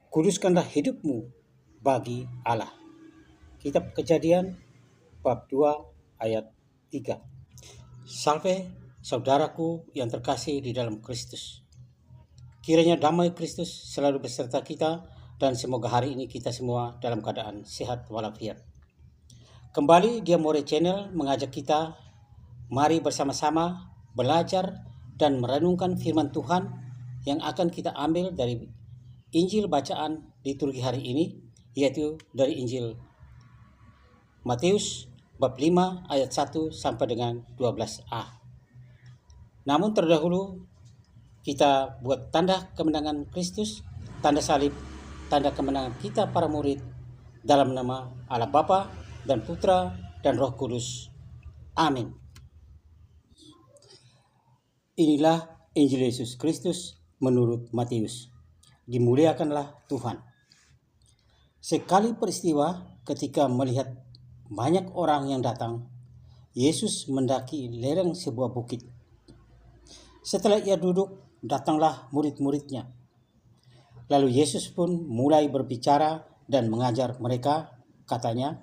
Kuduskanlah hidupmu bagi Allah. Kitab Kejadian bab 2 ayat 3. Salve saudaraku yang terkasih di dalam Kristus. Kiranya damai Kristus selalu beserta kita dan semoga hari ini kita semua dalam keadaan sehat walafiat. Kembali Diamore Channel mengajak kita mari bersama-sama belajar dan merenungkan firman Tuhan yang akan kita ambil dari Injil bacaan liturgi hari ini, yaitu dari Injil Matius bab 5 ayat 1 sampai dengan 12a. Namun terdahulu kita buat tanda kemenangan Kristus, tanda salib, tanda kemenangan kita para murid dalam nama Allah Bapa dan Putra dan Roh Kudus. Amin. Inilah Injil Yesus Kristus menurut Matius. Dimuliakanlah Tuhan. Sekali peristiwa ketika melihat banyak orang yang datang, Yesus mendaki lereng sebuah bukit. Setelah ia duduk, datanglah murid-muridnya. Lalu Yesus pun mulai berbicara dan mengajar mereka, katanya,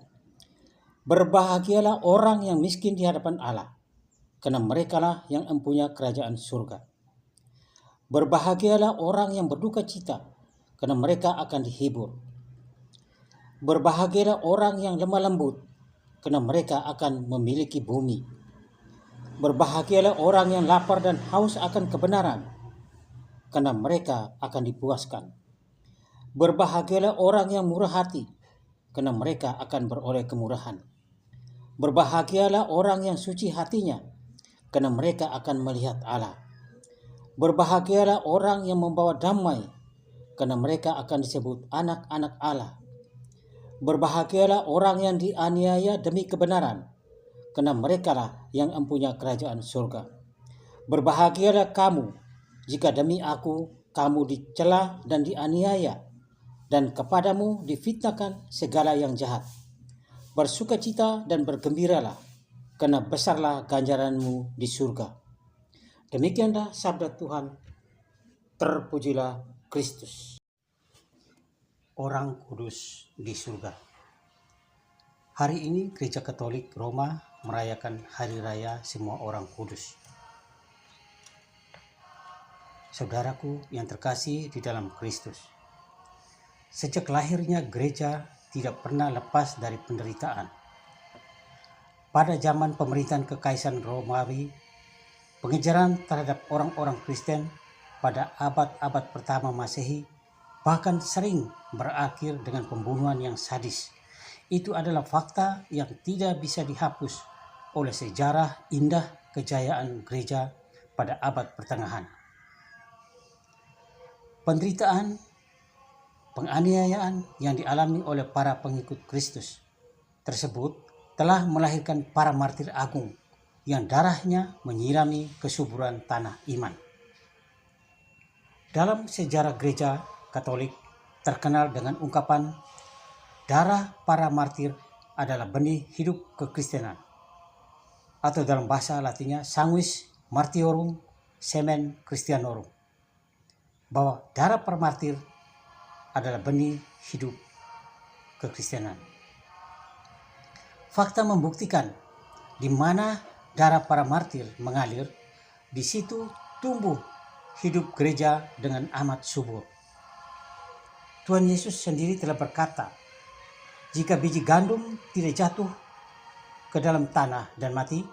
"Berbahagialah orang yang miskin di hadapan Allah, karena merekalah yang mempunyai kerajaan surga. Berbahagialah orang yang berduka cita, karena mereka akan dihibur. Berbahagialah orang yang lemah lembut, karena mereka akan memiliki bumi. Berbahagialah orang yang lapar dan haus akan kebenaran, karena mereka akan dipuaskan. Berbahagialah orang yang murah hati, karena mereka akan beroleh kemurahan. Berbahagialah orang yang suci hatinya, karena mereka akan melihat Allah. Berbahagialah orang yang membawa damai, karena mereka akan disebut anak-anak Allah. Berbahagialah orang yang dianiaya demi kebenaran, karena merekalah yang mempunyai kerajaan surga. Berbahagialah kamu, jika demi aku kamu dicela dan dianiaya, dan kepadamu difitnahkan segala yang jahat. Bersukacita dan bergembiralah, karena besarlah ganjaranmu di surga." Demikianlah sabda Tuhan. Terpujilah Kristus. Orang kudus di surga. Hari ini Gereja Katolik Roma merayakan hari raya semua orang kudus. Saudaraku yang terkasih di dalam Kristus, sejak lahirnya gereja tidak pernah lepas dari penderitaan. Pada zaman pemerintahan Kekaisaran Romawi, pengejaran terhadap orang-orang Kristen pada abad-abad pertama Masehi bahkan sering berakhir dengan pembunuhan yang sadis. Itu adalah fakta yang tidak bisa dihapus oleh sejarah indah kejayaan gereja pada abad pertengahan. Penderitaan, penganiayaan yang dialami oleh para pengikut Kristus tersebut telah melahirkan para martir agung yang darahnya menyirami kesuburan tanah iman. Dalam sejarah gereja Katolik terkenal dengan ungkapan darah para martir adalah benih hidup kekristenan, atau dalam bahasa Latinnya Sanguis Martiorum Semen Christianorum, bahwa darah para martir adalah benih hidup kekristenan. Fakta membuktikan di mana darah para martir mengalir, di situ tumbuh hidup gereja dengan amat subur. Tuhan Yesus sendiri telah berkata, jika biji gandum tidak jatuh ke dalam tanah dan mati,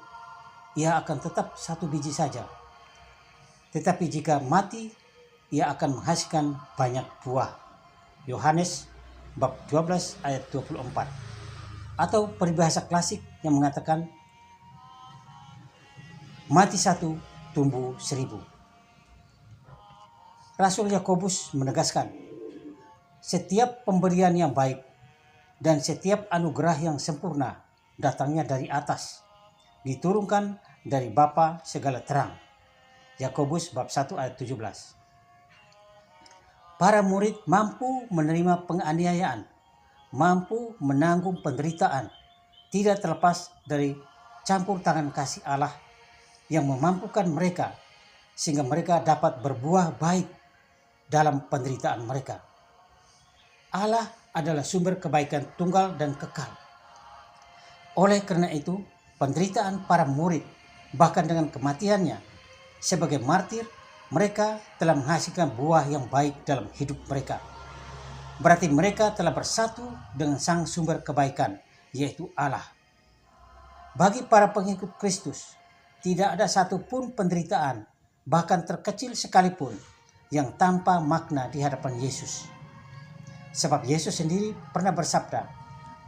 ia akan tetap satu biji saja. Tetapi jika mati, ia akan menghasilkan banyak buah. Yohanes bab 12 ayat 24. Atau peribahasa klasik yang mengatakan, mati satu, tumbuh 1000. Rasul Yakobus menegaskan, setiap pemberian yang baik dan setiap anugerah yang sempurna datangnya dari atas, diturunkan dari Bapa segala terang. Yakobus bab 1 ayat 17. Para murid mampu menerima penganiayaan, mampu menanggung penderitaan, tidak terlepas dari campur tangan kasih Allah yang memampukan mereka sehingga mereka dapat berbuah baik dalam penderitaan mereka. Allah adalah sumber kebaikan tunggal dan kekal. Oleh karena itu, penderitaan para murid, bahkan dengan kematiannya sebagai martir, mereka telah menghasilkan buah yang baik dalam hidup mereka. Berarti mereka telah bersatu dengan sang sumber kebaikan, yaitu Allah. Bagi para pengikut Kristus, tidak ada satupun penderitaan, bahkan terkecil sekalipun, yang tanpa makna di hadapan Yesus. Sebab Yesus sendiri pernah bersabda,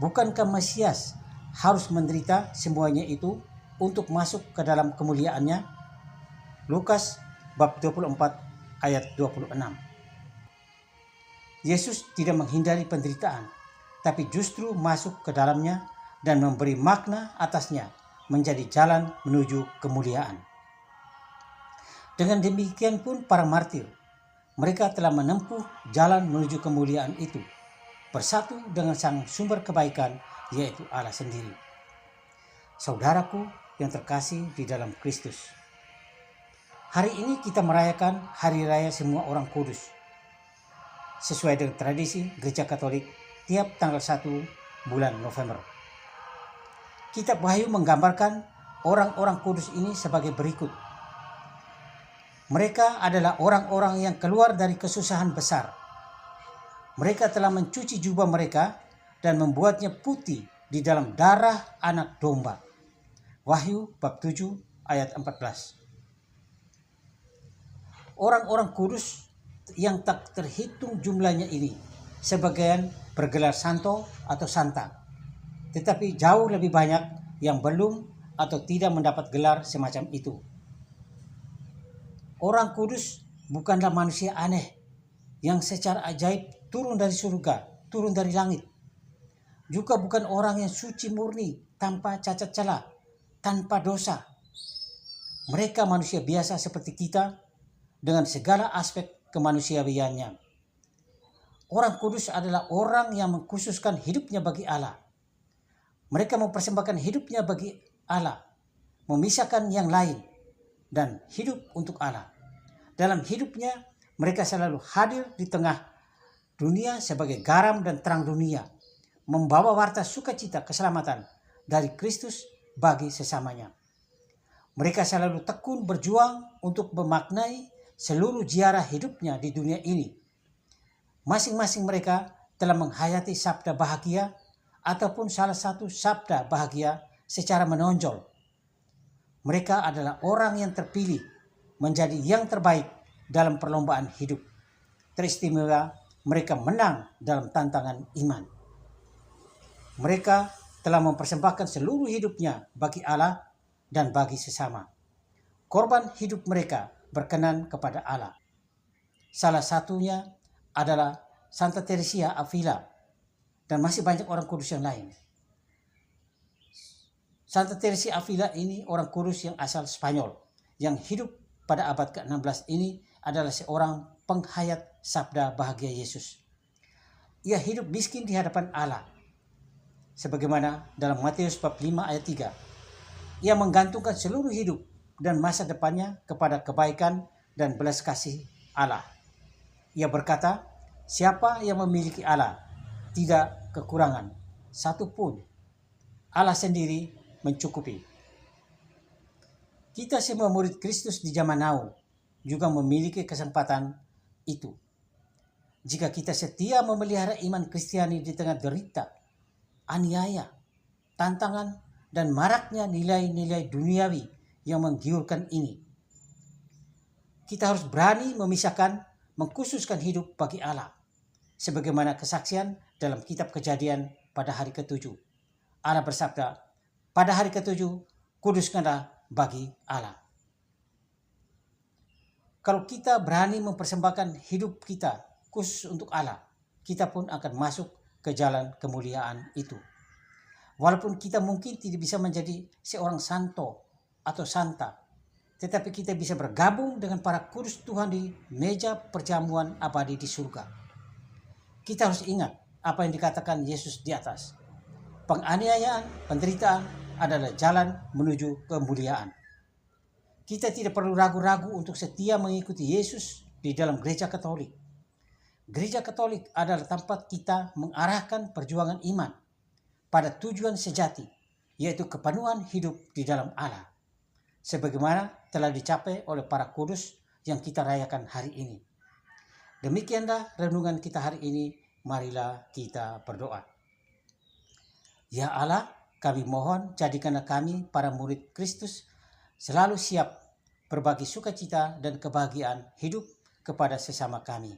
"Bukankah Mesias harus menderita semuanya itu untuk masuk ke dalam kemuliaannya?" Lukas bab 24 ayat 26. Yesus tidak menghindari penderitaan, tapi justru masuk ke dalamnya dan memberi makna atasnya menjadi jalan menuju kemuliaan. Dengan demikian pun para martir, mereka telah menempuh jalan menuju kemuliaan itu, bersatu dengan sang sumber kebaikan, yaitu Allah sendiri. Saudaraku yang terkasih di dalam Kristus, hari ini kita merayakan Hari Raya Semua Orang Kudus. Sesuai dengan tradisi Gereja Katolik tiap tanggal 1 bulan November. Kitab Wahyu menggambarkan orang-orang kudus ini sebagai berikut. Mereka adalah orang-orang yang keluar dari kesusahan besar. Mereka telah mencuci jubah mereka dan membuatnya putih di dalam darah anak domba. Wahyu bab 7 ayat 14. Orang-orang kudus yang tak terhitung jumlahnya ini, sebagian bergelar santo atau santa, tetapi jauh lebih banyak yang belum atau tidak mendapat gelar semacam itu. Orang kudus bukanlah manusia aneh yang secara ajaib turun dari surga, turun dari langit. Juga bukan orang yang suci murni, tanpa cacat celah, tanpa dosa. Mereka manusia biasa seperti kita dengan segala aspek kemanusiawiannya. Orang kudus adalah orang yang mengkhususkan hidupnya bagi Allah. Mereka mempersembahkan hidupnya bagi Allah, memisahkan yang lain, dan hidup untuk Allah. Dalam hidupnya, mereka selalu hadir di tengah dunia sebagai garam dan terang dunia, membawa warta sukacita keselamatan dari Kristus bagi sesamanya. Mereka selalu tekun berjuang untuk memaknai seluruh ziarah hidupnya di dunia ini. Masing-masing mereka telah menghayati sabda bahagia ataupun salah satu sabda bahagia secara menonjol. Mereka adalah orang yang terpilih menjadi yang terbaik dalam perlombaan hidup. Teristimewa, mereka menang dalam tantangan iman. Mereka telah mempersembahkan seluruh hidupnya bagi Allah dan bagi sesama. Korban hidup mereka berkenan kepada Allah. Salah satunya adalah Santa Teresia Avila, dan masih banyak orang kudus yang lain. Santa Teresia Avila ini orang kudus yang asal Spanyol, yang hidup pada abad ke-16 ini adalah seorang penghayat sabda bahagia Yesus. Ia hidup miskin di hadapan Allah. Sebagaimana dalam Matius bab 5 ayat 3. Ia menggantungkan seluruh hidup dan masa depannya kepada kebaikan dan belas kasih Allah. Ia berkata, siapa yang memiliki Allah tidak kekurangan satupun. Allah sendiri mencukupi. Kita semua murid Kristus di zaman now juga memiliki kesempatan itu. Jika kita setia memelihara iman Kristiani di tengah derita, aniaya, tantangan, dan maraknya nilai-nilai duniawi yang menggiurkan ini. Kita harus berani memisahkan, mengkhususkan hidup bagi Allah. Sebagaimana kesaksian dalam kitab Kejadian pada hari ke-7. Allah bersabda, pada hari ke-7, kuduskanlah bagi Allah. Kalau kita berani mempersembahkan hidup kita khusus untuk Allah, kita pun akan masuk ke jalan kemuliaan itu. Walaupun kita mungkin tidak bisa menjadi seorang santo atau santa, tetapi kita bisa bergabung dengan para kudus Tuhan di meja perjamuan abadi di surga. Kita harus ingat apa yang dikatakan Yesus di atas. Penganiayaan, penderitaan adalah jalan menuju kemuliaan. Kita tidak perlu ragu-ragu untuk setia mengikuti Yesus di dalam gereja Katolik. Gereja Katolik adalah tempat kita mengarahkan perjuangan iman pada tujuan sejati, yaitu kepenuhan hidup di dalam Allah, sebagaimana telah dicapai oleh para kudus yang kita rayakan hari ini. Demikianlah renungan kita hari ini. Marilah kita berdoa. Ya Allah, kami mohon jadikanlah kami para murid Kristus selalu siap berbagi sukacita dan kebahagiaan hidup kepada sesama kami.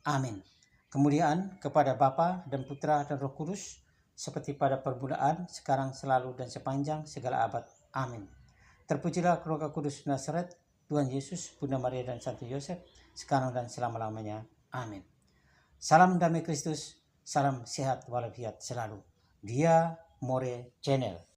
Amin. Kemuliaan kepada Bapa dan Putra dan Roh Kudus, seperti pada permulaan, sekarang, selalu, dan sepanjang segala abad. Amin. Terpujilah keluarga kudus Nazaret, Tuhan Yesus, Bunda Maria dan Santo Yosef, sekarang dan selama-lamanya. Amin. Salam damai Kristus, salam sehat walafiat selalu. Dia More Channel.